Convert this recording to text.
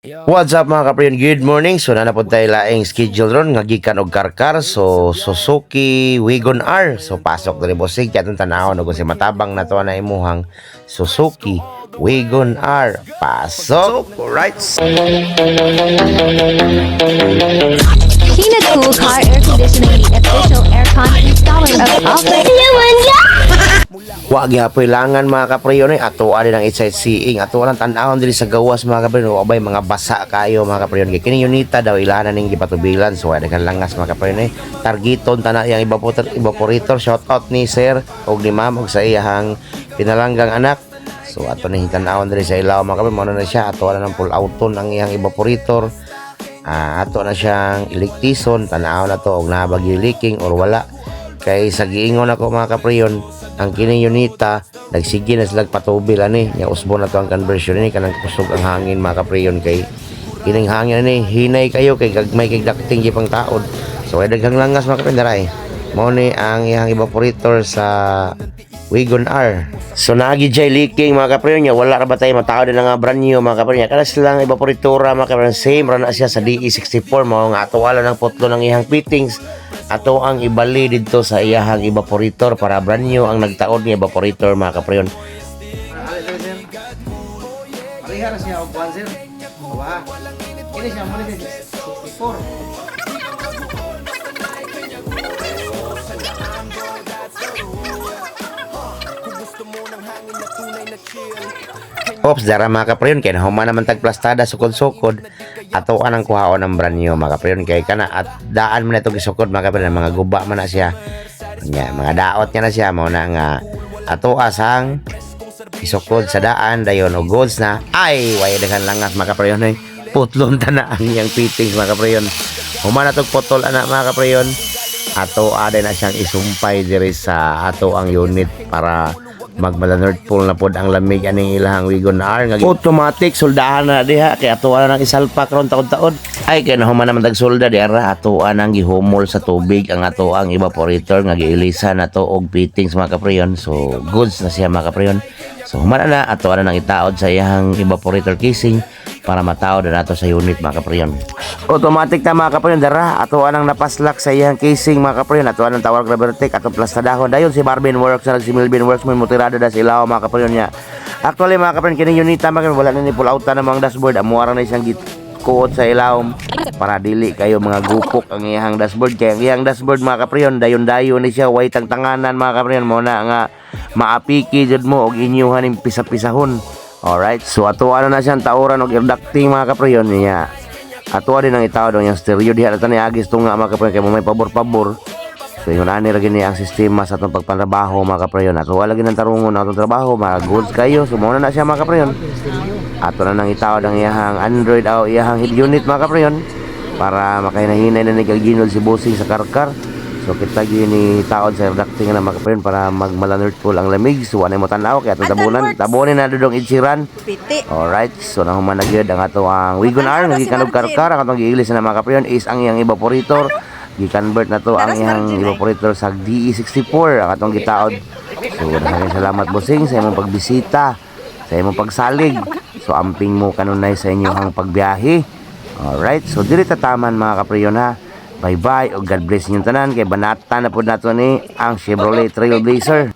What's up mga kapriyon? Good morning. So nanapod tayo laing schedule ron nga gikan og karkar. So Suzuki Wagon R. So pasok diri bossing kay atong tan-awon og si matabang na to na imuhang Suzuki Wagon R. Pasok. Alright. Kina Cool Car Air Conditioning, the official aircon installer of Office. Wa gyapon langan mga kapriyon ato ani ng sightseeing ato lang tan-awon diri sa gawas mga kapriyon obay mga basa kayo mga kapriyon kay kini unita daw ilahanan ning gipatubilan so ay langas mga kapriyon targeton tana yang evaporator shout out ni sir og ni ma'am og sa iyang pinalanggang anak. So ato ni tan-awon diri sa ilaw mga kapriyon mao na siya ato na ng pull outon ang iyang evaporator. Ato na siyang electrison tan-awon na to og nabagyo leaking or wala kay sa giingon ako mga kapriyon ang kini unita nagsige na sila patubil ani nya usbo na to ang conversion ni kanang kusog ang hangin mga kapriyon kay kining hangin ni hinay kayo kay gagmay kay ducting gipang taod so ay daghang langas mga kapriyon daray mao ni ang iyang evaporator sa Wagon R. So nagi jay leaking mga kapriyon nya wala ra ba tayo matao din nga brand new mga kapriyon kada silang evaporatora mga kapriyon same ra na siya sa DE64 mao nga ato wala ng putlo ng iyang fittings ato ang ibali dito sa iyahang evaporator para brand new ang nagtaod ni evaporator mga kapriyon. Parihara siya og kwan sir. Wa. Kini siya mo ni 64. Ops, dara mga kapriyon kay nahuman naman tagplastada sukod-sukod ato anang kuhaon ng brand new mga kapriyon kay kana at daan man ito gisukod mga kapriyon mga guba man na siya nya mga daot niya na siya mao na nga ato asang isukod sa daan dayon og goods na ay way daghan langas mga kapriyon putlon tana ang iyang fittings mga kapriyon human atog putol ana mga kapriyon ato ada na siyang isumpay diri sa ato ang unit para magmala North Pole na pod ang lamig aning ilahang Wagon R nga automatic soldahan na diha kay ato nang isalpak ron taod-taod ay kay nahuman naman tag solda diara ato nang gihumol sa tubig ang ato ang evaporator nga giilisan nato og fittings mga kapriyon so goods na siya mga kapriyon so human na ato nang itaod sa iyang evaporator casing para mataod na nato sa unit mga kapriyon. Automatic ta mga kapriyon dara ato anang napaslak sa iyang casing mga kapriyon ato anang tawag Gravertec ato plastadahon dayon si Barbin Works sa si Milbin Works mo mutirada da sa ilaw mga kapriyon niya. Actually mga kapriyon kini unita mga wala na ni pull out na mga dashboard amo ra na isang kuot sa ilaw para dili kayo mga gupok ang iyang dashboard kay ang iyang dashboard mga kapriyon dayon-dayon ni siya way tangtanganan mga kapriyon mo na nga maapiki jud mo og inyuhan ning pisa-pisahon. Alright, so ato na siyang tauran og air ducting mga kapriyon niya. Ato din ang itawad ang stereo diha na ni agis tunga mga kapriyon kay mo may pabor-pabor. So yun ani ra gini ang sistema sa atong pagpantrabaho mga kapriyon. Ato wala gid ang tarungon atong trabaho, mga goods kayo. So mo na siya mga kapriyon. Ato na nang itawad ang iyahang Android o iyahang head unit mga kapriyon para makahinahinay na ni kaginol si bossing sa karkar. So kita gini taod sa ducting na mga kapriyon para magmala North Pole ang lamig. So anay mo tanaw kay atong tabunin na dudong itsiran. Alright, so nahuman na gyud ang ato ang Wagon R nga gikan og karkar ang atong giilis na mga kapriyon is ang iyang evaporator. Gi-convert na to ang iyang evaporator sa DE64 ang atong gitaod. So daghang salamat bossing sa imong pagbisita, sa imong pagsalig. So amping mo kanunay sa inyong pagbiyahe. Alright, so diri tataman mga kapriyon ha. Bye bye o God bless ninyong tanan kay banata na po nato ni ang Chevrolet Trailblazer.